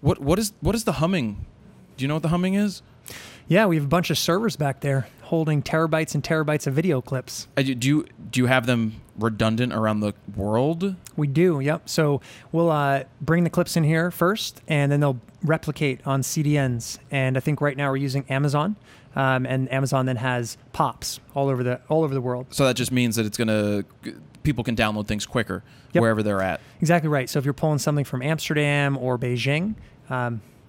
What is the humming? Do you know what the humming is? Yeah, we have a bunch of servers back there holding terabytes and terabytes of video clips. Do you have them redundant around the world? We do, yep. So we'll bring the clips in here first, and then they'll replicate on CDNs. And I think right now we're using Amazon, and Amazon then has POPs all over the world. So that just means that people can download things quicker wherever they're at. Exactly right. So if you're pulling something from Amsterdam or Beijing,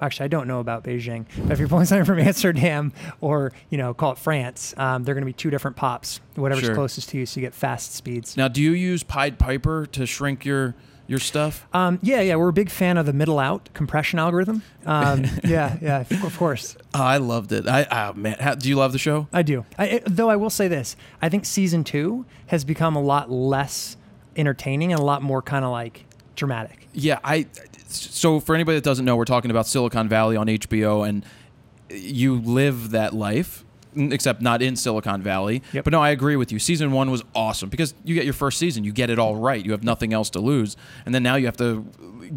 actually, I don't know about Beijing, but if you're pulling something from Amsterdam or, call it France, they're going to be two different POPs, whatever's closest to you, so you get fast speeds. Now, do you use Pied Piper to shrink your stuff? Yeah, we're a big fan of the middle out compression algorithm. Yeah, of course. Oh, I loved it. Man, do you love the show? I do. Though I will say this, I think season 2 has become a lot less entertaining and a lot more kind of like dramatic. Yeah, so for anybody that doesn't know, we're talking about Silicon Valley on HBO, and you live that life, except not in Silicon Valley. Yep. But no, I agree with you. Season 1 was awesome because you get your first season, you get it all right. You have nothing else to lose. And then now you have to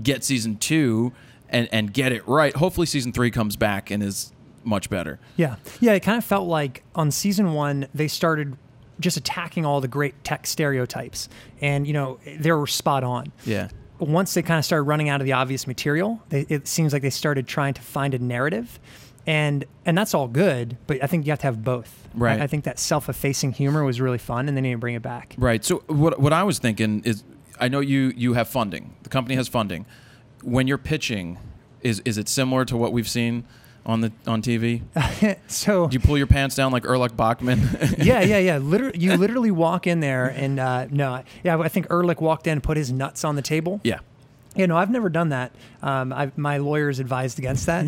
get season 2 and get it right. Hopefully season 3 comes back and is much better. Yeah, it kind of felt like on season 1, they started just attacking all the great tech stereotypes. And, they were spot on. Yeah. Once they kind of started running out of the obvious material, it seems like they started trying to find a narrative, and that's all good. But I think you have to have both. Right. I think that self-effacing humor was really fun, and they need to bring it back. Right. So what I was thinking is, I know you have funding. The company has funding. When you're pitching, is it similar to what we've seen on TV? So do you pull your pants down like Erlich Bachman? Yeah. You literally walk in there and I think Erlich walked in and put his nuts on the table. Yeah. I've never done that. My lawyers advised against that.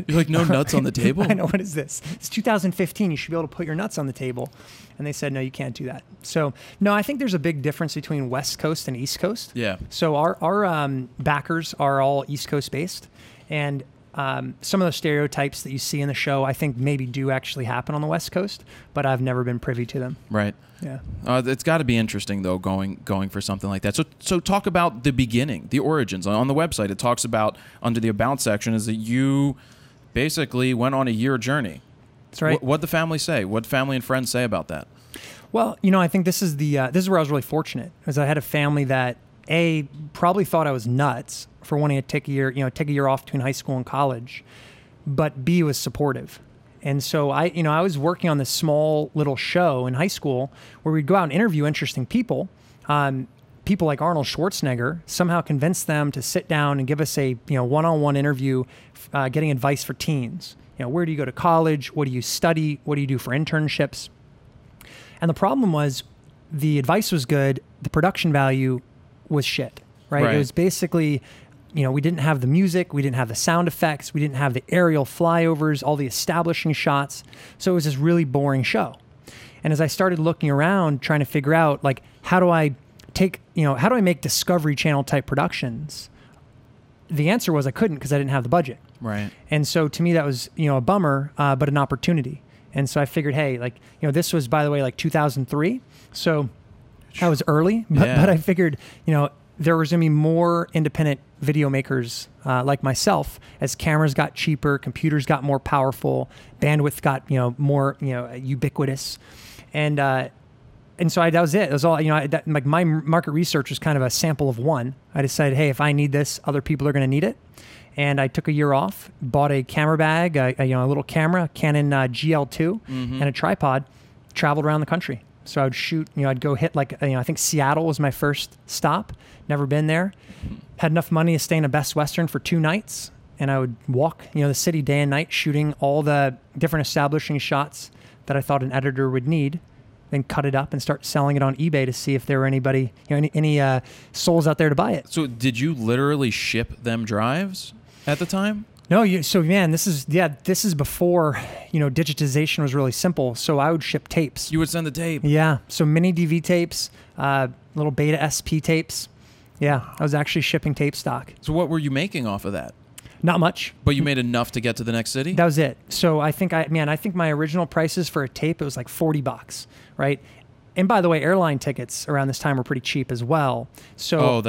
You're like, no nuts on the table? I know, what is this? It's 2015. You should be able to put your nuts on the table. And they said, no, you can't do that. So, no, I think there's a big difference between West Coast and East Coast. Yeah. So our backers are all East Coast based. And some of the stereotypes that you see in the show, I think maybe do actually happen on the West Coast, but I've never been privy to them. Right. Yeah. It's got to be interesting though, going for something like that. So talk about the beginning, the origins. On the website, it talks about, under the About section, is that you basically went on a year journey. That's right. What'd the family say? What'd family and friends say about that? Well, I think this is where I was really fortunate, because I had a family that probably thought I was nuts for wanting to take a year off between high school and college, but B, was supportive. And so I was working on this small little show in high school where we'd go out and interview interesting people. People like Arnold Schwarzenegger, somehow convinced them to sit down and give us a one-on-one interview, getting advice for teens. Where do you go to college? What do you study? What do you do for internships? And the problem was, the advice was good, the production value was shit, right? It was basically, we didn't have the music, we didn't have the sound effects, we didn't have the aerial flyovers, all the establishing shots. So it was this really boring show. And as I started looking around, trying to figure out, like, how do I make Discovery Channel type productions? The answer was I couldn't, because I didn't have the budget. Right. And so to me, that was, a bummer, but an opportunity. And so I figured, hey, this was, by the way, 2003. So that was early, but I figured, there was going to be more independent video makers like myself as cameras got cheaper, computers got more powerful, bandwidth got, more, ubiquitous. And so that was it. It was all, my market research was kind of a sample of one. I decided, hey, if I need this, other people are going to need it. And I took a year off, bought a camera bag, a little camera, Canon GL2, and a tripod, traveled around the country. So I would shoot, I'd go hit I think Seattle was my first stop. Never been there. Had enough money to stay in a Best Western for 2 nights. And I would walk, the city day and night, shooting all the different establishing shots that I thought an editor would need. Then cut it up and start selling it on eBay to see if there were anybody, any souls out there to buy it. So did you literally ship them drives at the time? No, this is before, digitization was really simple. So I would ship tapes. You would send the tape? Yeah. So mini DV tapes, little Beta SP tapes. Yeah. I was actually shipping tape stock. So what were you making off of that? Not much. But you made enough to get to the next city? That was it. So I think my original prices for a tape, it was like $40, right? And by the way, airline tickets around this time were pretty cheap as well. So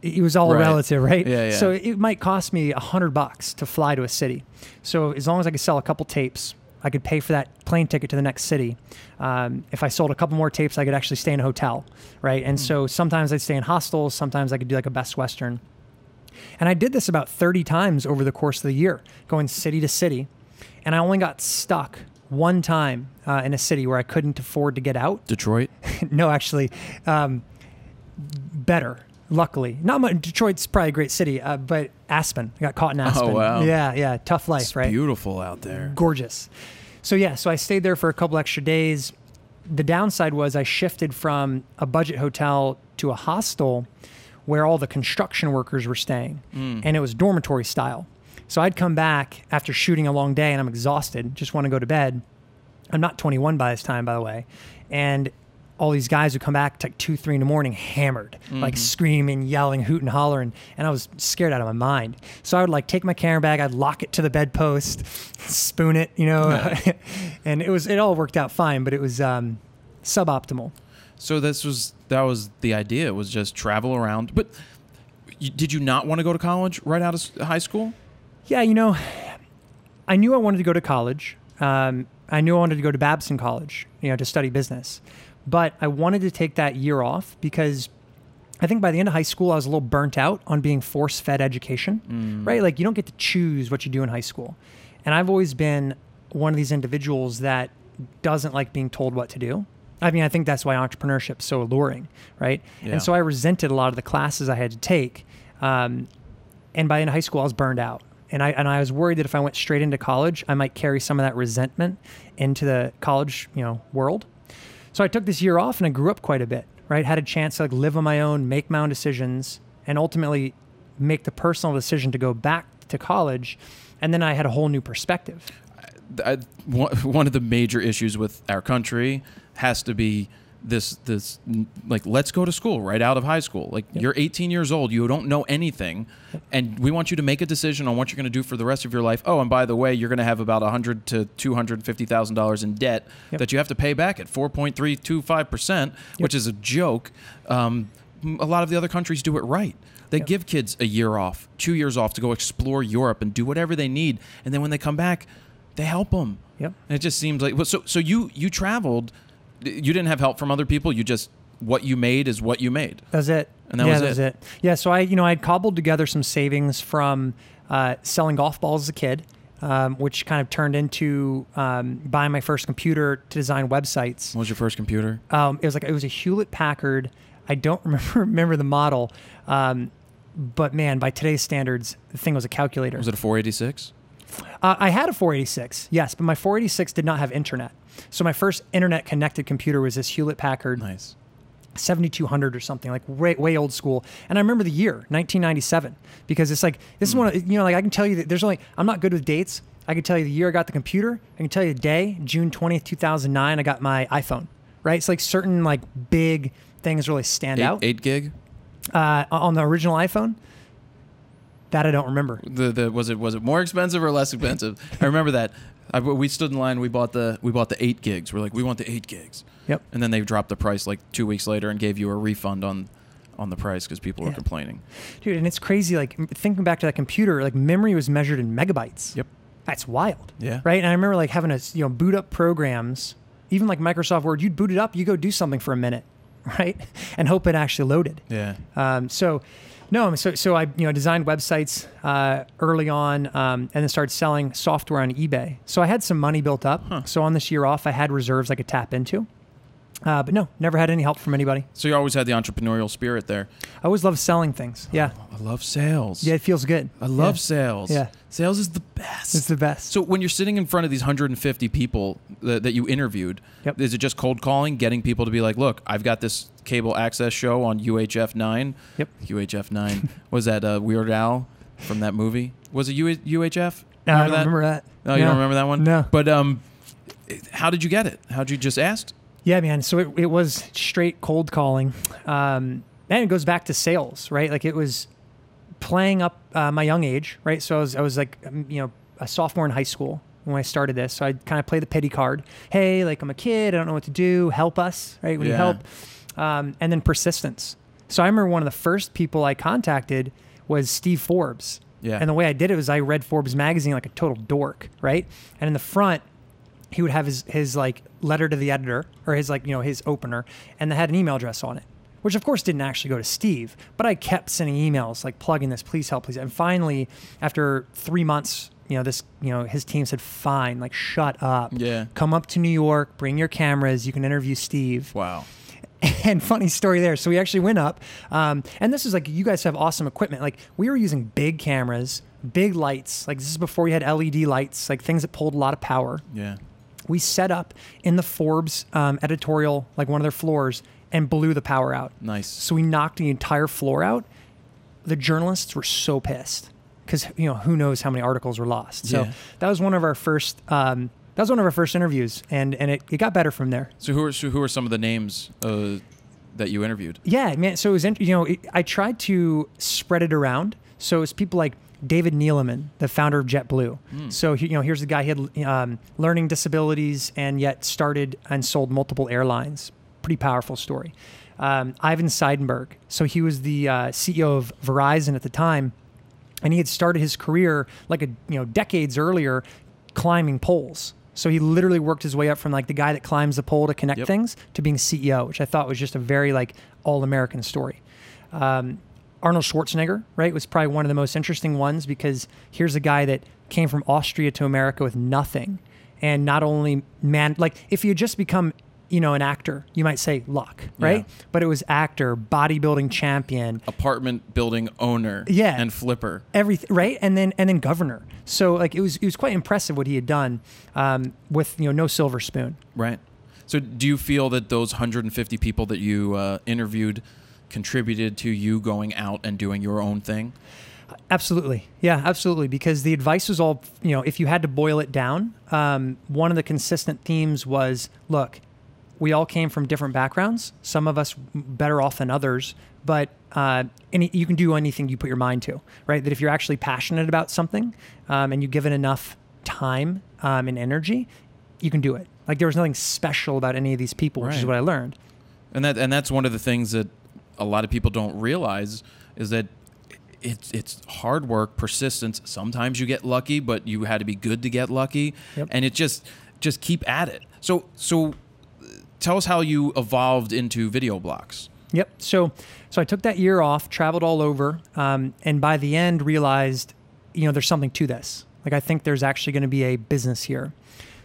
it was all relative, right? Yeah. So it might cost me $100 to fly to a city. So as long as I could sell a couple tapes, I could pay for that plane ticket to the next city. If I sold a couple more tapes, I could actually stay in a hotel, right? And so sometimes I'd stay in hostels. Sometimes I could do like a Best Western. And I did this about 30 times over the course of the year, going city to city. And I only got stuck one time in a city where I couldn't afford to get out. Detroit? No, actually, better. Luckily, not much. Detroit's probably a great city, but Aspen. I got caught in Aspen. Oh wow! Yeah, tough life, it's right? Beautiful out there. Gorgeous. So I stayed there for a couple extra days. The downside was I shifted from a budget hotel to a hostel where all the construction workers were staying, and it was dormitory style. So I'd come back after shooting a long day and I'm exhausted, just want to go to bed. I'm not 21 by this time, by the way. And all these guys would come back like 2, 3 in the morning, hammered, like screaming, yelling, hooting, hollering. And I was scared out of my mind. So I would like take my camera bag, I'd lock it to the bedpost, spoon it, and it all worked out fine, but it was suboptimal. So that was the idea. It was just travel around. But did you not want to go to college right out of high school? Yeah, I knew I wanted to go to college. I knew I wanted to go to Babson College, to study business. But I wanted to take that year off because I think by the end of high school, I was a little burnt out on being force-fed education, right? Like you don't get to choose what you do in high school. And I've always been one of these individuals that doesn't like being told what to do. I mean, I think that's why entrepreneurship's so alluring, right? Yeah. And so I resented a lot of the classes I had to take. And by the end of high school, I was burned out. And I was worried that if I went straight into college, I might carry some of that resentment into the college, world. So I took this year off and I grew up quite a bit, right? Had a chance to like live on my own, make my own decisions, and ultimately make the personal decision to go back to college. And then I had a whole new perspective. One of the major issues with our country has to be this like, let's go to school right out of high school. Like you're 18 years old, you don't know anything, and we want you to make a decision on what you're going to do for the rest of your life. Oh, and by the way, you're going to have about $100,000 to $250,000 in debt that you have to pay back at 4.325%, which is a joke. A lot of the other countries do it right. They give kids a year off, 2 years off to go explore Europe and do whatever they need, and then when they come back, they help them. Yep. And it just seems like so you traveled. You didn't have help from other people. You just, what you made is what you made. That's it. And that was it. Yeah. So I'd cobbled together some savings from selling golf balls as a kid, which kind of turned into buying my first computer to design websites. What was your first computer? It was a Hewlett Packard. I don't remember the model, but man, by today's standards, the thing was a calculator. Was it a 486? I had a 486, yes, but my 486 did not have internet. So my first internet-connected computer was this Hewlett Packard 7200 or something, like way old school. And I remember the year, 1997, because it's like, this is one of, like I can tell you that I'm not good with dates. I can tell you the year I got the computer. I can tell you the day, June 20th, 2009, I got my iPhone, right? It's like certain like big things really stand out. 8 gig? On the original iPhone? That I don't remember. Was it more expensive or less expensive? I remember that. We stood in line. We bought the 8 gigs. We're like, we want the 8 gigs. Yep. And then they dropped the price like 2 weeks later and gave you a refund on the price because people were complaining. Dude, and it's crazy. Like thinking back to that computer, like memory was measured in megabytes. Yep. That's wild. Yeah. Right. And I remember like having to boot up programs, even like Microsoft Word. You'd boot it up, you go do something for a minute, right, and hope it actually loaded. Yeah. So I designed websites early on, and then started selling software on eBay. So I had some money built up. So on this year off, I had reserves I could tap into. But no, never had any help from anybody. So you always had the entrepreneurial spirit there. I always loved selling things. Yeah. I love sales. Yeah, it feels good. I love sales. Yeah. Sales is the best. It's the best. So when you're sitting in front of these 150 people that you interviewed, is it just cold calling, getting people to be like, look, I've got this cable access show on UHF 9. Yep. UHF 9. Was that Weird Al from that movie? Was it UHF? I don't remember that. No, you don't remember that one? No. But how did you get it? How did you just ask? Yeah, man. So it was straight cold calling. And it goes back to sales, right? Like it was playing up my young age, right? So I was like, a sophomore in high school, when I started this. So I kind of play the pity card. Hey, like I'm a kid, I don't know what to do. Help us, right? We need help. And then persistence. So I remember one of the first people I contacted was Steve Forbes. Yeah. And the way I did it was I read Forbes magazine like a total dork, right? And in the front, he would have his like letter to the editor, or his like, his opener, and they had an email address on it, which of course didn't actually go to Steve, but I kept sending emails like plugging this, please help, please. And finally, after 3 months, his team said, fine, like shut up. Yeah. Come up to New York, bring your cameras, you can interview Steve. Wow. And funny story there. So we actually went up, and this is like, you guys have awesome equipment. Like we were using big cameras, big lights. Like this is before we had LED lights, like things that pulled a lot of power. Yeah. We set up in the Forbes editorial, like one of their floors, and blew the power out. Nice. So we knocked the entire floor out. The journalists were so pissed because who knows how many articles were lost. So that was one of our first. That was one of our first interviews, and it got better from there. So who are some of the names that you interviewed? Yeah, man. So it was I tried to spread it around. So it's people like David Neeleman, the founder of JetBlue. So here's the guy, he had learning disabilities and yet started and sold multiple airlines. Pretty powerful story. Ivan Seidenberg. So he was the CEO of Verizon at the time, and he had started his career like decades earlier climbing poles. So he literally worked his way up from like the guy that climbs the pole to connect things to being CEO, which I thought was just a very like all-American story. Arnold Schwarzenegger, right, was probably one of the most interesting ones because here's a guy that came from Austria to America with nothing. And not only like if you had just become, an actor, you might say luck, right? Yeah. But it was actor, bodybuilding champion, apartment building owner, and flipper, everything, right? And then governor. So like it was quite impressive what he had done with no silver spoon. Right. So do you feel that those 150 people that you interviewed contributed to you going out and doing your own thing? Absolutely. Yeah, absolutely. Because the advice was all, if you had to boil it down, one of the consistent themes was, look, we all came from different backgrounds. Some of us better off than others, but you can do anything you put your mind to, right? That if you're actually passionate about something and you give it enough time and energy, you can do it. Like there was nothing special about any of these people, which is what I learned. And that's one of the things that a lot of people don't realize is that it's hard work, persistence. Sometimes you get lucky, but you had to be good to get lucky, and it just keep at it. So tell us how you evolved into VideoBlocks. Yep. So I took that year off, traveled all over, and by the end realized, there's something to this. Like I think there's actually going to be a business here.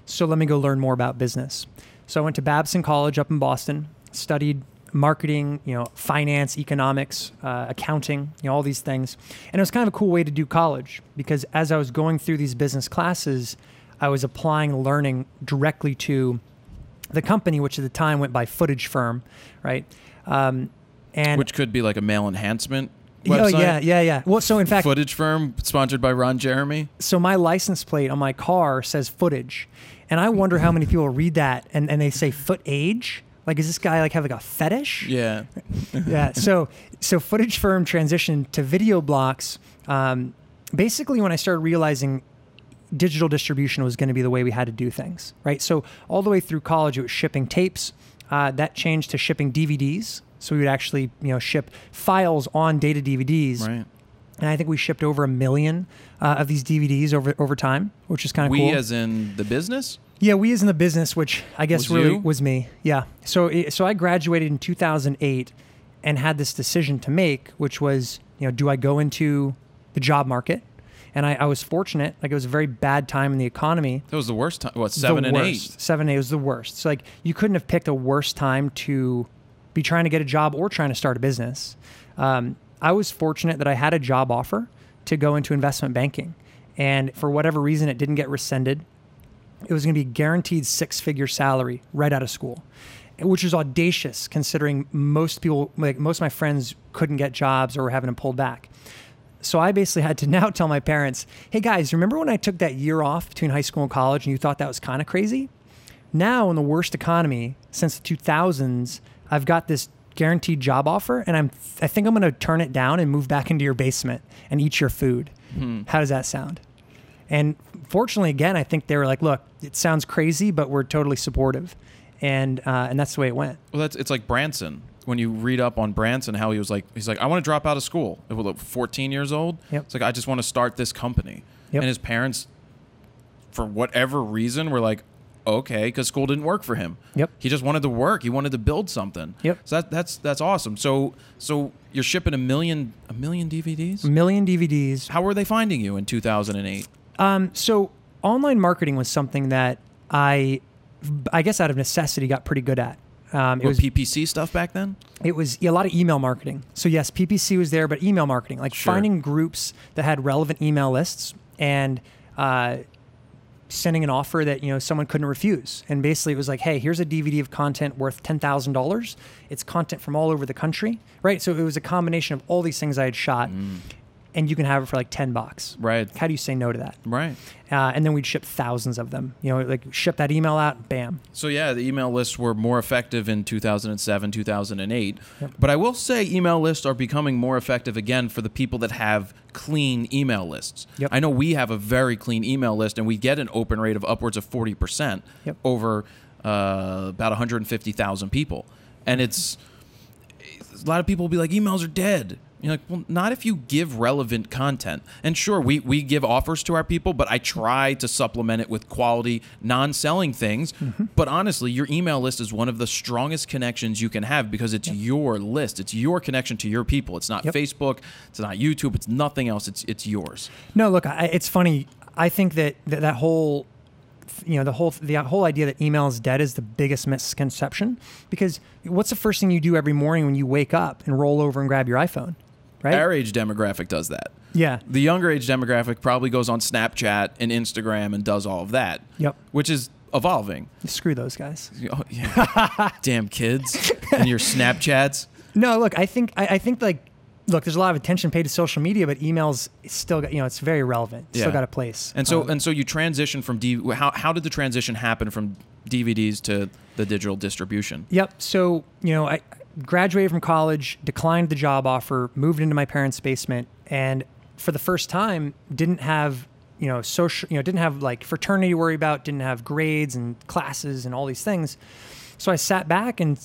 So let me go learn more about business. So I went to Babson College up in Boston, studied marketing, finance, economics, accounting, all these things. And it was kind of a cool way to do college because as I was going through these business classes, I was applying learning directly to the company, which at the time went by Footage Firm, right? And which could be like a male enhancement website. Oh, yeah. Well, so in fact, Footage Firm, sponsored by Ron Jeremy. So my license plate on my car says Footage, and I wonder how many people read that and they say Footage. Like, is this guy like have like a fetish? Yeah. Yeah. So Footage Firm transitioned to VideoBlocks. Basically, when I started realizing digital distribution was going to be the way we had to do things, right? So all the way through college, it was shipping tapes. That changed to shipping DVDs. So we would actually, ship files on data DVDs. Right. And I think we shipped over 1 million of these DVDs over time, which is kind of cool. We as in the business? Yeah, we as in the business, which I guess was me. Yeah. So I graduated in 2008 and had this decision to make, which was, do I go into the job market? And I was fortunate. Like, it was a very bad time in the economy. It was the worst time. What, 7 and 8? 7 and 8 was the worst. So, like, you couldn't have picked a worse time to be trying to get a job or trying to start a business. I was fortunate that I had a job offer to go into investment banking. And for whatever reason, it didn't get rescinded. It was going to be guaranteed 6-figure salary right out of school, which is audacious considering most people, like most of my friends, couldn't get jobs or were having them pulled back. So I basically had to now tell my parents, hey guys, remember when I took that year off between high school and college and you thought that was kind of crazy? Now in the worst economy since the 2000s, I've got this guaranteed job offer and I think I'm going to turn it down and move back into your basement and eat your food. How does that sound? And fortunately, again, I think they were like, look, it sounds crazy, but we're totally supportive. And that's the way it went. Well, it's like Branson. When you read up on Branson, how he's like, I want to drop out of school. 14 years old. Yep. It's like, I just want to start this company. Yep. And his parents, for whatever reason, were like, okay, because school didn't work for him. Yep. He just wanted to work. He wanted to build something. Yep. So that's awesome. So you're shipping a million DVDs? A million DVDs. How were they finding you in 2008? So online marketing was something that I guess out of necessity got pretty good at. It was PPC stuff back then? It was a lot of email marketing. So yes, PPC was there, but email marketing, like finding groups that had relevant email lists and sending an offer that someone couldn't refuse. And basically, it was like, hey, here's a DVD of content worth $10,000. It's content from all over the country, right? So it was a combination of all these things I had shot. And you can have it for like $10. Right. How do you say no to that? Right. And then we'd ship thousands of them. Like ship that email out, bam. So yeah, the email lists were more effective in 2007, 2008. Yep. But I will say email lists are becoming more effective again for the people that have clean email lists. Yep. I know we have a very clean email list, and we get an open rate of upwards of 40% over about 150,000 people. And it's a lot of people will be like, emails are dead. You're like, well, not if you give relevant content. And sure, we give offers to our people, but I try to supplement it with quality, non-selling things. But honestly, your email list is one of the strongest connections you can have because it's your list. It's your connection to your people. It's not Facebook. It's not YouTube. It's nothing else. It's yours. No, look, it's funny. I think that whole the whole idea that email is dead is the biggest misconception, because what's the first thing you do every morning when you wake up and roll over and grab your iPhone? Right? Our age demographic does that. Yeah. The younger age demographic probably goes on Snapchat and Instagram and does all of that. Yep. Which is evolving. Screw those guys. Oh, yeah. Damn kids and your Snapchats. No, look, I think look, there's a lot of attention paid to social media, but emails still got, it's very relevant. It's still got a place. And so you transition from how did the transition happen from DVDs to the digital distribution? Yep. So, I graduated from college, declined the job offer, moved into my parents' basement, and for the first time didn't have, social, didn't have like fraternity to worry about, didn't have grades and classes and all these things. So I sat back and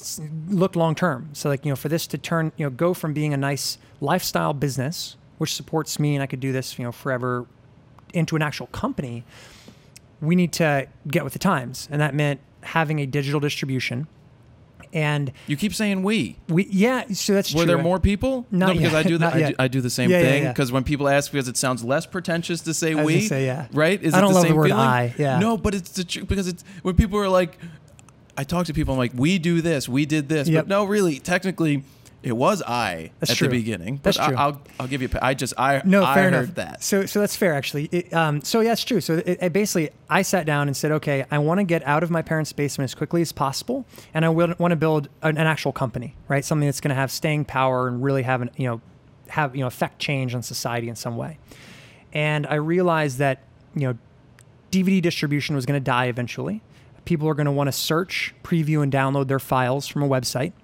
looked long term. So like, for this to turn, go from being a nice lifestyle business, which supports me and I could do this, forever, into an actual company, we need to get with the times. And that meant having a digital distribution. And you keep saying we. Yeah, so that's true. Were there more people? No, because I do that. I do the same thing. Because when people ask, because it sounds less pretentious to say we. Yeah. Right? I don't love the word feeling? I. Yeah. No, but it's the truth, because it's when people are like, I talk to people, I'm like, we do this, we did this, but no, really, technically, it was That's at true. the beginning. That's but true. I'll give you. I fair heard enough. that. So that's fair, actually. So yeah, it's true. So it basically, I sat down and said, okay, I want to get out of my parents' basement as quickly as possible, and I want to build an actual company, right? Something that's going to have staying power and really have affect change on society in some way. And I realized that DVD distribution was going to die eventually. People are going to want to search, preview, and download their files from a website,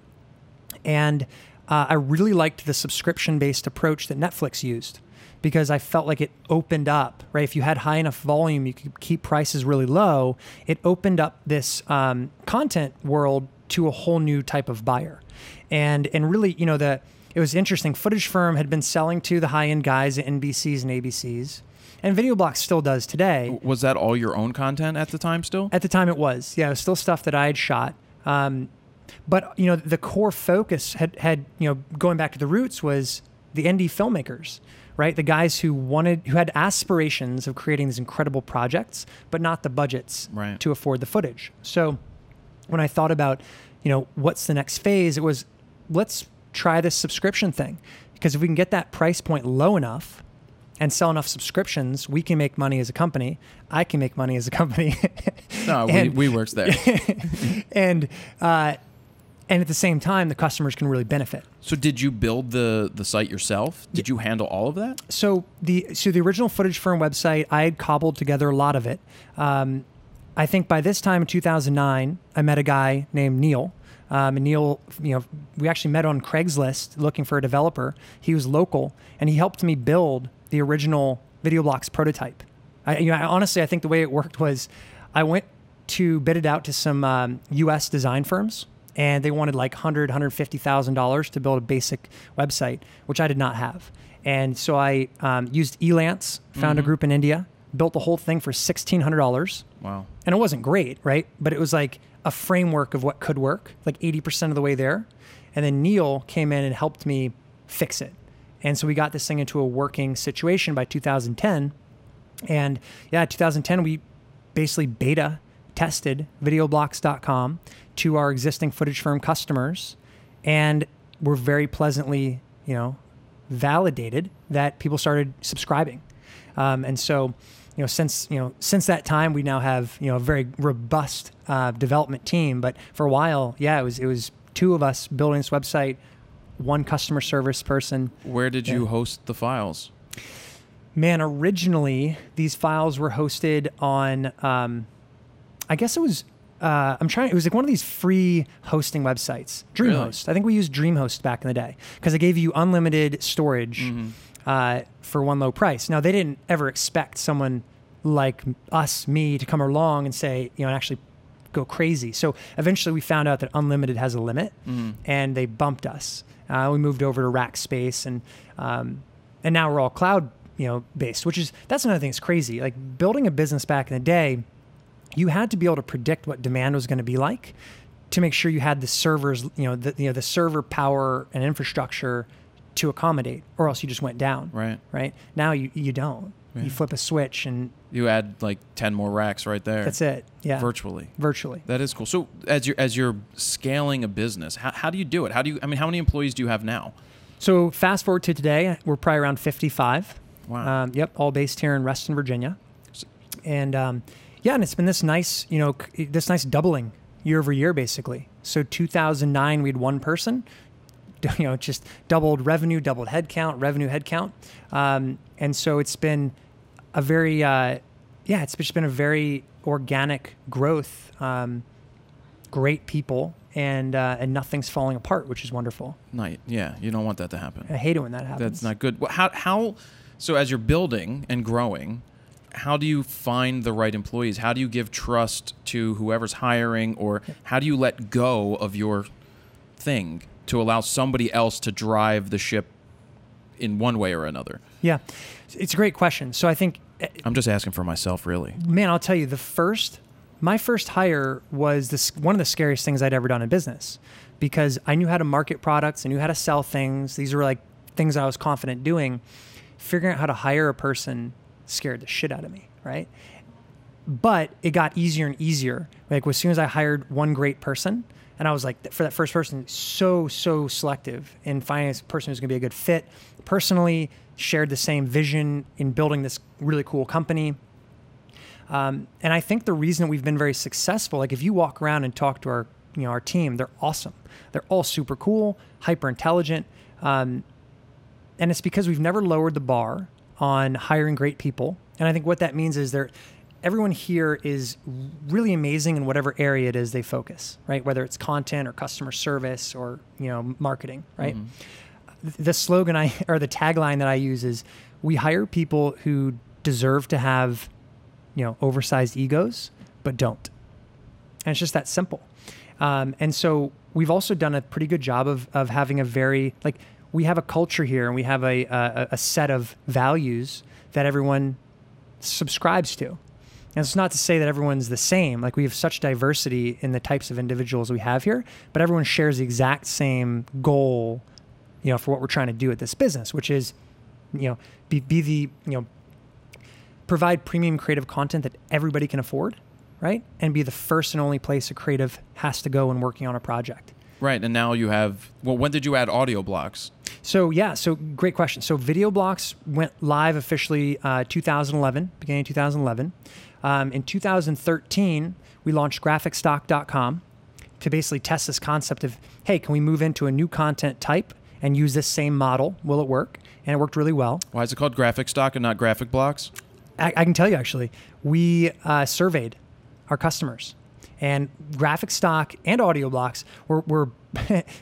and I really liked the subscription-based approach that Netflix used, because I felt like it opened up, right? If you had high enough volume, you could keep prices really low. It opened up this content world to a whole new type of buyer. And really, it was interesting. Footage Firm had been selling to the high-end guys at NBCs and ABCs, and VideoBlocks still does today. Was that all your own content at the time still? At the time it was. Yeah, it was still stuff that I had shot. But, the core focus had going back to the roots, was the indie filmmakers, right? The guys who had aspirations of creating these incredible projects, but not the budgets to afford the footage. So when I thought about, what's the next phase, it was, let's try this subscription thing. Because if we can get that price point low enough and sell enough subscriptions, we can make money as a company. I can make money as a company. No, we works there. And at the same time, the customers can really benefit. So did you build the site yourself? Did you handle all of that? So the original Footage Firm website, I had cobbled together a lot of it. I think by this time in 2009, I met a guy named Neil. And Neil, we actually met on Craigslist looking for a developer. He was local, and he helped me build the original VideoBlocks prototype. Honestly, I think the way it worked was I went to bid it out to some U.S. design firms, and they wanted like $150,000 to build a basic website, which I did not have. And so I used Elance, found a group in India, built the whole thing for $1,600. Wow. And it wasn't great, right? But it was like a framework of what could work, like 80% of the way there. And then Neil came in and helped me fix it. And so we got this thing into a working situation by 2010. And 2010, we basically beta tested VideoBlocks.com to our existing footage firm customers. And we're very pleasantly, validated that people started subscribing. And so, since that time, we now have, a very robust development team. But for a while, it was two of us building this website, one customer service person. Where did you host the files? Man, originally these files were hosted on, I guess it was, it was like one of these free hosting websites, DreamHost. Really? I think we used DreamHost back in the day because they gave you unlimited storage for one low price. Now, they didn't ever expect someone like me to come along and say, and actually go crazy. So eventually we found out that unlimited has a limit, and they bumped us. We moved over to Rackspace, and now we're all cloud based, that's another thing that's crazy. Like building a business back in the day, you had to be able to predict what demand was going to be like to make sure you had the servers, the server power and infrastructure to accommodate, or else you just went down. Right. Now you don't. Yeah. You flip a switch and you add like 10 more racks right there. That's it. Yeah. Virtually. That is cool. So as you're scaling a business, how do you do it? How many employees do you have now? So fast forward to today, we're probably around 55. Wow. All based here in Reston, Virginia. And and it's been this nice, doubling year over year, basically. So 2009, we had one person, just doubled revenue, doubled headcount. And so it's been a very, it's just been a very organic growth, great people, and nothing's falling apart, which is wonderful. Yeah, you don't want that to happen. I hate it when that happens. That's not good. How? So as you're building and growing, how do you find the right employees? How do you give trust to whoever's hiring, or how do you let go of your thing to allow somebody else to drive the ship in one way or another? Yeah, it's a great question. So I think I'm just asking for myself, really. Man, I'll tell you, my first hire was one of the scariest things I'd ever done in business, because I knew how to market products, I knew how to sell things. These were like things I was confident doing. Figuring out how to hire a person scared the shit out of me, right? But it got easier and easier. Like as soon as I hired one great person, and I was like, for that first person, so selective in finding a person who's going to be a good fit. Personally, shared the same vision in building this really cool company. And I think the reason we've been very successful, like if you walk around and talk to our team, they're awesome. They're all super cool, hyper intelligent. And it's because we've never lowered the bar on hiring great people. And I think what that means is everyone here is really amazing in whatever area it is they focus, right? Whether it's content or customer service or, marketing, right? The slogan or the tagline that I use is, we hire people who deserve to have, oversized egos, but don't. And it's just that simple. And so we've also done a pretty good job of having a very, we have a culture here, and we have a set of values that everyone subscribes to. And it's not to say that everyone's the same. Like, we have such diversity in the types of individuals we have here, but everyone shares the exact same goal, for what we're trying to do at this business, which is, provide premium creative content that everybody can afford, right? And be the first and only place a creative has to go when working on a project. Right, and now you have, when did you add VideoBlocks? So great question. So VideoBlocks went live officially 2011, beginning of 2011. In 2013, we launched graphicstock.com to basically test this concept of, hey, can we move into a new content type and use this same model? Will it work? And it worked really well. Why is it called Graphic Stock and not Graphic Blocks? I can tell you, actually. We surveyed our customers. And Graphic Stock and VideoBlocks were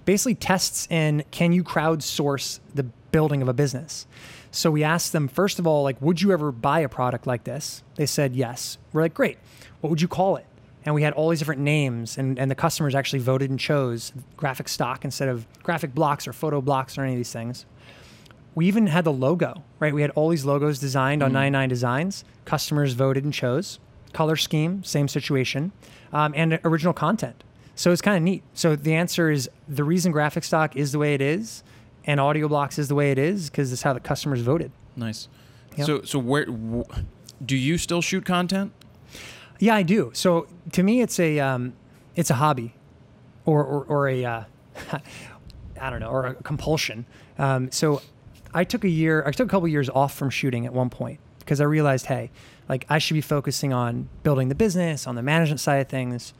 basically tests in, can you crowdsource the building of a business? So we asked them, first of all, like, would you ever buy a product like this? They said yes. We're like, great. What would you call it? And we had all these different names, and the customers actually voted and chose graphic stock instead of graphic blocks or photo blocks or any of these things. We even had the logo, right? We had all these logos designed on 99 Designs. Customers voted and chose. Color scheme, same situation, and original content. So it's kind of neat. So the answer is the reason graphic stock is the way it is and audio blocks is the way it is because it's how the customers voted. Nice. Yep. So where do you still shoot content? Yeah, I do. So to me, it's a hobby, or a I don't know, or a compulsion. So I took a couple of years off from shooting at one point because I realized, hey, like I should be focusing on building the business, on the management side of things.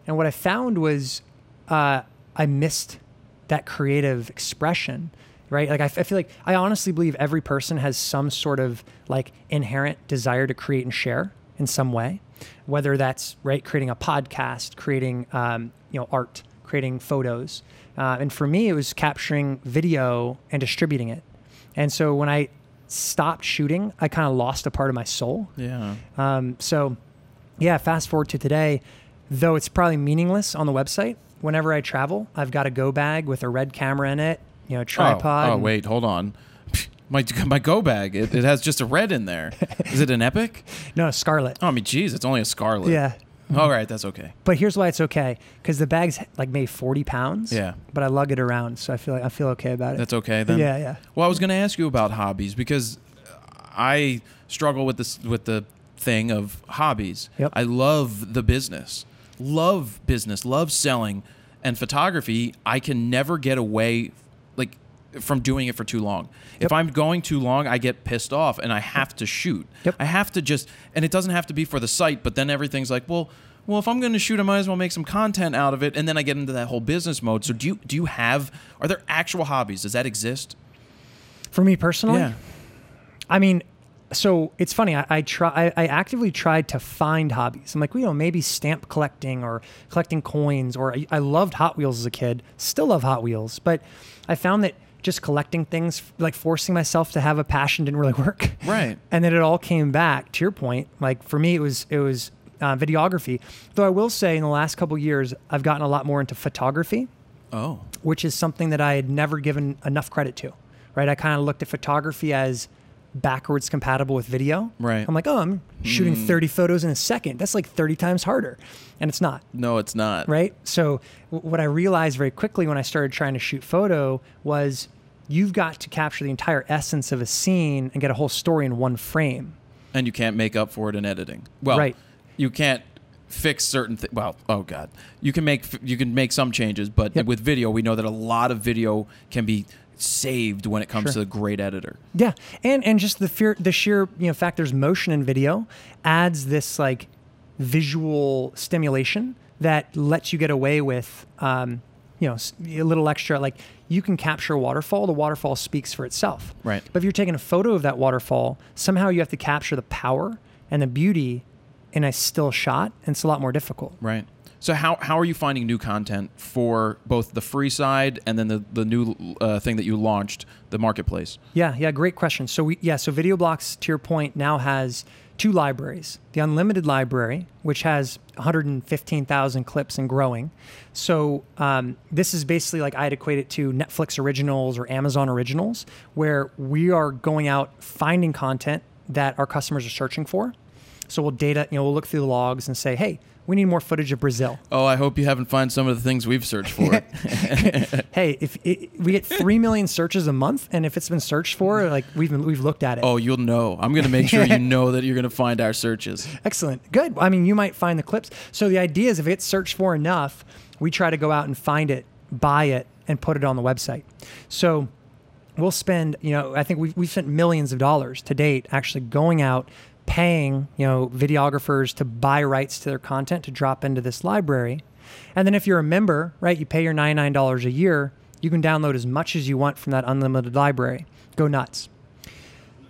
And what I found was I missed that creative expression, right? Like I feel like I honestly believe every person has some sort of like inherent desire to create and share in some way, whether that's right creating a podcast, creating art, creating photos, and for me it was capturing video and distributing it. And so when I stopped shooting, I kind of lost a part of my soul. Yeah. So yeah, fast forward to today, though it's probably meaningless on the website. Whenever I travel, I've got a go bag with a red camera in it, tripod. Oh wait, hold on. My go bag, it has just a red in there. Is it an Epic? No, Scarlet. Oh, I mean, geez, it's only a Scarlet. Yeah. All right, that's okay. But here's why it's okay, because the bag's like maybe 40 pounds. Yeah. But I lug it around, so I feel okay about it. That's okay then. Yeah. Well, I was going to ask you about hobbies because I struggle with the thing of hobbies. Yep. I love the business, love selling, and photography. I can never get away from doing it for too long. Yep. If I'm going too long, I get pissed off and I have to shoot. Yep. I have to and it doesn't have to be for the site, but then everything's like, well, if I'm going to shoot, I might as well make some content out of it. And then I get into that whole business mode. So are there actual hobbies? Does that exist? For me personally? Yeah. I mean, so it's funny. I actively tried to find hobbies. I'm like, maybe stamp collecting or collecting coins, or I loved Hot Wheels as a kid, still love Hot Wheels. But I found that just collecting things, like forcing myself to have a passion, didn't really work. Right. And then it all came back to your point. Like for me, it was videography. Though I will say in the last couple of years, I've gotten a lot more into photography. Oh. Which is something that I had never given enough credit to, right? I kind of looked at photography as backwards compatible with video. Right. I'm like, I'm shooting 30 photos in a second. That's like 30 times harder. And it's not. No, it's not. Right? So what I realized very quickly when I started trying to shoot photo was you've got to capture the entire essence of a scene and get a whole story in one frame. And you can't make up for it in editing. Well, right. You can't fix certain things. Well, oh God. You can make some changes, but with video, we know that a lot of video can be saved when it comes to a great editor. Yeah. And just the sheer fact there's motion in video adds this like visual stimulation that lets you get away with a little extra. Like you can capture a waterfall, the waterfall speaks for itself. Right. But if you're taking a photo of that waterfall, somehow you have to capture the power and the beauty in a still shot, and it's a lot more difficult. Right. So how are you finding new content for both the free side and then the new thing that you launched, the marketplace? Yeah, great question. So VideoBlocks, to your point, now has two libraries. The Unlimited library, which has 115,000 clips and growing. So this is basically like I'd equate it to Netflix originals or Amazon originals, where we are going out finding content that our customers are searching for. So we'll look through the logs and say, hey, we need more footage of Brazil. Oh, I hope you haven't found some of the things we've searched for. Hey, we get 3 million searches a month, and if it's been searched for, like we've looked at it. Oh, you'll know. I'm going to make sure you know that you're going to find our searches. Excellent. Good. I mean, you might find the clips. So the idea is if it's searched for enough, we try to go out and find it, buy it, and put it on the website. So we'll spend, I think we've spent millions of dollars to date actually going out, paying, videographers to buy rights to their content to drop into this library. And then if you're a member, right, you pay your $99 a year, you can download as much as you want from that unlimited library. Go nuts.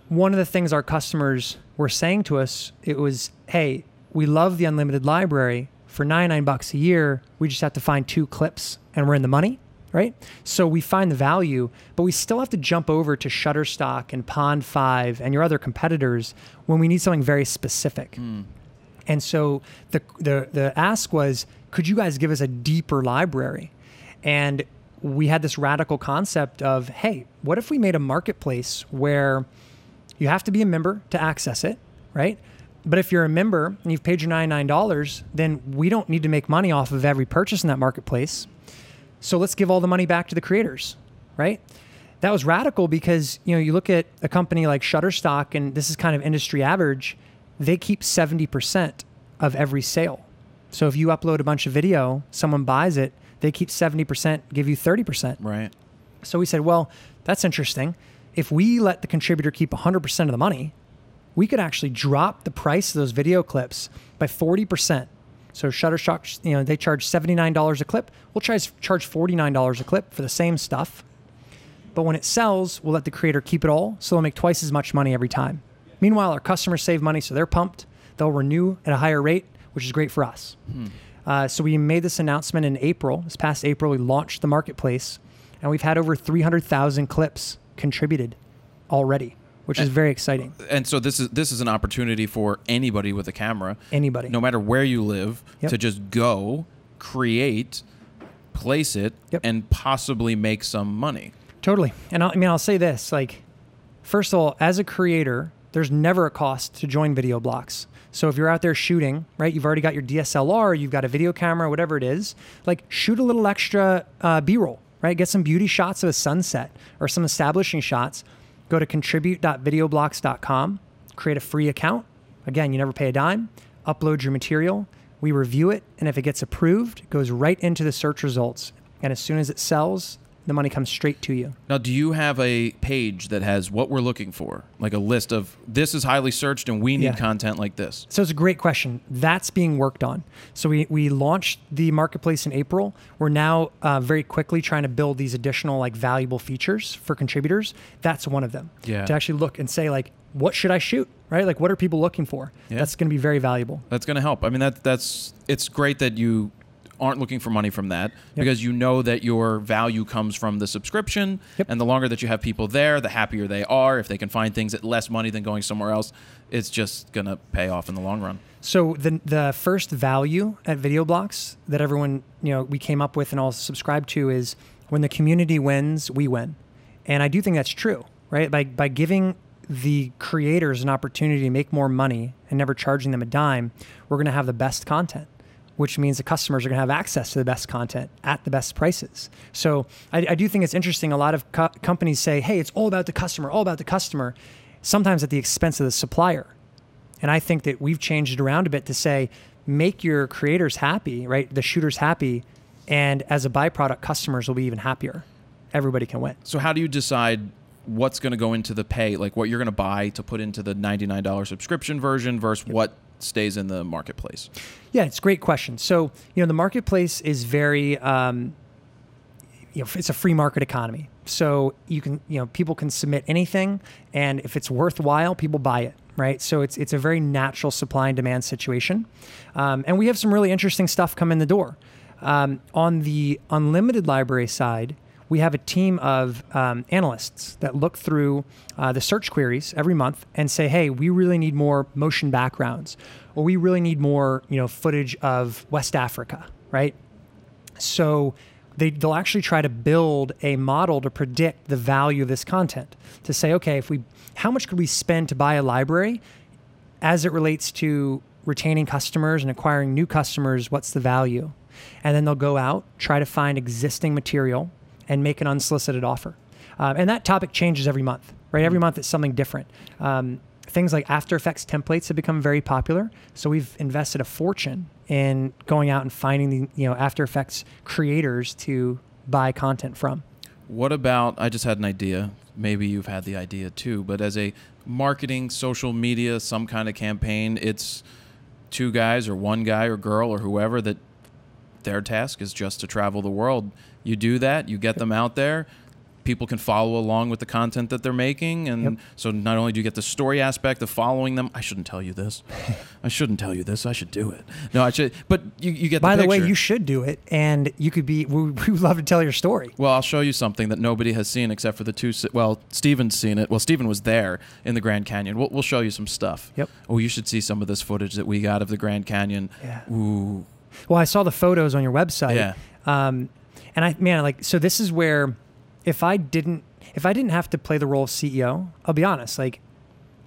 One of the things our customers were saying to us, it was, hey, we love the unlimited library. For $99 a year, we just have to find 2 clips and we're in the money. right? So we find the value, but we still have to jump over to Shutterstock and Pond 5 and your other competitors when we need something very specific. And so the ask was, could you guys give us a deeper library? And we had this radical concept of, hey, what if we made a marketplace where you have to be a member to access it, right? But if you're a member and you've paid your $99, then we don't need to make money off of every purchase in that marketplace. So let's give all the money back to the creators, right? That was radical because, you know, you look at a company like Shutterstock, and this is kind of industry average, they keep 70% of every sale. So if you upload a bunch of video, someone buys it, they keep 70%, give you 30%. Right. So we said, well, that's interesting. If we let the contributor keep 100% of the money, we could actually drop the price of those video clips by 40%. So Shutterstock, you know, they charge $79 a clip. We'll charge $49 a clip for the same stuff. But when it sells, we'll let the creator keep it all, so they'll make twice as much money every time. Meanwhile, our customers save money, so they're pumped. They'll renew at a higher rate, which is great for us. So we made this announcement in April. This past April, we launched the marketplace, and we've had over 300,000 clips contributed already, which is very exciting. And so this is an opportunity for anybody with a camera, anybody, no matter where you live, to just go, create, place it, and possibly make some money. Totally. And I'll say this, like, first of all, as a creator, there's never a cost to join VideoBlocks. So if you're out there shooting, right, you've already got your DSLR, you've got a video camera, whatever it is, like, shoot a little extra B-roll, right? Get some beauty shots of a sunset or some establishing shots. Go to contribute.videoblocks.com, create a free account. Again, you never pay a dime. Upload your material. We review it, and if it gets approved, it goes right into the search results. And as soon as it sells, the money comes straight to you. Now, do you have a page that has what we're looking for? Like a list of, this is highly searched and we need content like this? So it's a great question. That's being worked on. So we launched the marketplace in April. We're now very quickly trying to build these additional, like, valuable features for contributors. That's one of them. Yeah. To actually look and say, like, what should I shoot? Right? Like, what are people looking for? Yeah. That's going to be very valuable. That's going to help. I mean, it's great that you aren't looking for money from that, because you know that your value comes from the subscription, and the longer that you have people there, the happier they are. If they can find things at less money than going somewhere else, it's just going to pay off in the long run. So the first value at VideoBlocks that everyone, you know, we came up with and all subscribe to is, when the community wins, we win. And I do think that's true, right? By giving the creators an opportunity to make more money and never charging them a dime, we're going to have the best content, which means the customers are going to have access to the best content at the best prices. So I do think it's interesting. A lot of companies say, hey, it's all about the customer, sometimes at the expense of the supplier. And I think that we've changed it around a bit to say, make your creators happy, right? The shooters happy. And as a byproduct, customers will be even happier. Everybody can win. So how do you decide what's going to go into the pay, like what you're going to buy to put into the $99 subscription version versus what stays in the marketplace? Yeah, it's a great question. So, you know, the marketplace is very, it's a free market economy. So you can, people can submit anything, and if it's worthwhile, people buy it, right? So it's a very natural supply and demand situation. And we have some really interesting stuff come in the door. On the unlimited library side, we have a team of analysts that look through the search queries every month and say, hey, we really need more motion backgrounds, or we really need more, footage of West Africa, right? So they'll actually try to build a model to predict the value of this content, to say, okay, how much could we spend to buy a library as it relates to retaining customers and acquiring new customers? What's the value? And then they'll go out, try to find existing material and make an unsolicited offer. And that topic changes every month, right? Every month it's something different. Things like After Effects templates have become very popular. So we've invested a fortune in going out and finding the After Effects creators to buy content from. What about, I just had an idea, maybe you've had the idea too, but as a marketing, social media, some kind of campaign, it's two guys or one guy or girl or whoever that their task is just to travel the world. You do that, you get them out there, people can follow along with the content that they're making. And so not only do you get the story aspect of following them, I shouldn't tell you this. I shouldn't tell you this. I should do it. No, I should. But you get the By the picture. way, you should do it, and you could be. We would love to tell your story. Well, I'll show you something that nobody has seen except for the two. Well, Steven's seen it. Well, Steven was there in the Grand Canyon. We'll show you some stuff. Yep. Oh, you should see some of this footage that we got of the Grand Canyon. Yeah. Ooh. Well, I saw the photos on your website. Yeah. And so this is where, if I didn't have to play the role of CEO, I'll be honest, like,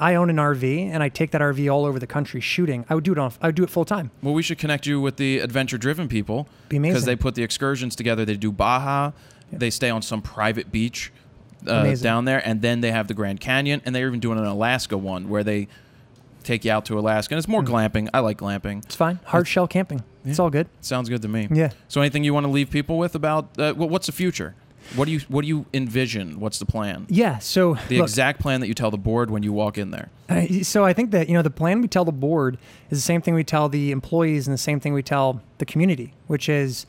I own an RV and I take that RV all over the country shooting. I would do it full time. Well, we should connect you with the adventure-driven people. Be amazing. Because they put the excursions together. They do Baja. Yeah. They stay on some private beach down there, and then they have the Grand Canyon, and they're even doing an Alaska one where they take you out to Alaska. And it's more glamping. I like glamping. It's fine. Hard shell camping. Yeah. It's all good. Sounds good to me. Yeah. So anything you want to leave people with about what's the future? What do you envision? What's the plan? Yeah. So the exact plan that you tell the board when you walk in there. So I think that the plan we tell the board is the same thing we tell the employees and the same thing we tell the community, which is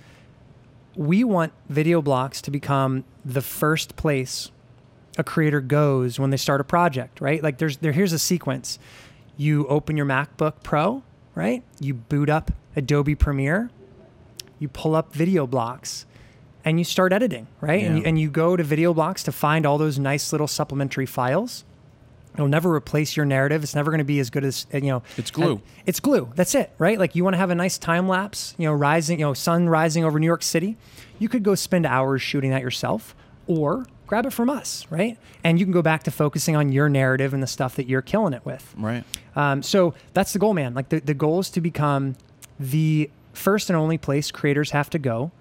we want VideoBlocks to become the first place a creator goes when they start a project, right? Like here's a sequence. You open your MacBook Pro, right? You boot up Adobe Premiere, you pull up VideoBlocks, and you start editing, right? Yeah. And you go to VideoBlocks to find all those nice little supplementary files. It'll never replace your narrative. It's never going to be as good as, It's glue. It's glue. That's it, right? Like you want to have a nice time lapse, rising, sun rising over New York City. You could go spend hours shooting that yourself, or grab it from us, right? And you can go back to focusing on your narrative and the stuff that you're killing it with. Right. So that's the goal, man. Like the goal is to become the first and only place creators have to go.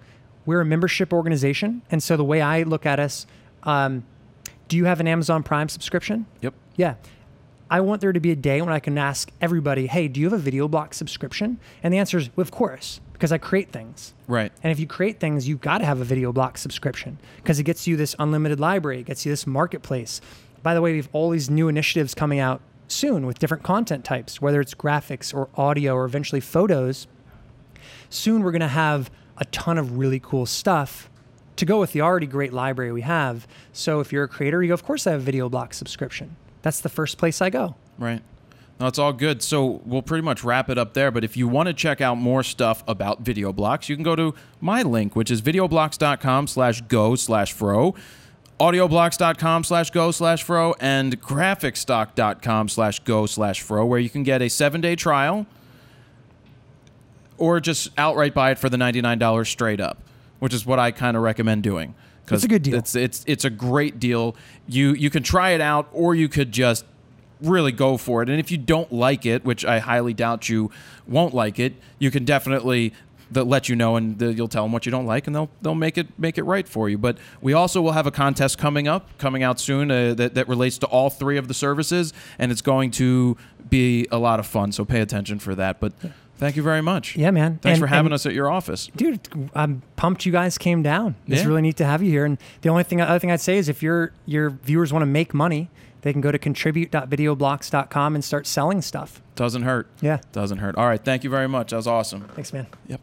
We're a membership organization. And so the way I look at us, do you have an Amazon Prime subscription? Yep. Yeah. I want there to be a day when I can ask everybody, hey, do you have a VideoBlocks subscription? And the answer is, well, of course, because I create things. Right. And if you create things, you've got to have a VideoBlocks subscription because it gets you this unlimited library. It gets you this marketplace. By the way, we have all these new initiatives coming out soon with different content types, whether it's graphics or audio or eventually photos. Soon we're going to have a ton of really cool stuff to go with the already great library we have. So if you're a creator, you go, of course I have a VideoBlocks subscription. That's the first place I go. Right. No, it's all good. So we'll pretty much wrap it up there. But if you want to check out more stuff about VideoBlocks, you can go to my link, which is videoblocks.com/go/fro, audioblocks.com/go/fro, and graphicstock.com/go/fro, where you can get a 7-day trial or just outright buy it for the $99 straight up, which is what I kind of recommend doing. It's a good deal. It's a great deal. You can try it out, or you could just really go for it. And if you don't like it, which I highly doubt you won't like it, you can definitely let you know, and you'll tell them what you don't like, and they'll make it right for you. But we also will have a contest coming out soon that relates to all three of the services, and it's going to be a lot of fun. So pay attention for that. But thank you very much. Yeah, man. Thanks for having us at your office. Dude, I'm pumped you guys came down. It's Yeah. really neat to have you here. And the other thing I'd say is if your viewers want to make money, they can go to contribute.videoblocks.com and start selling stuff. Doesn't hurt. Yeah. Doesn't hurt. All right. Thank you very much. That was awesome. Thanks, man. Yep.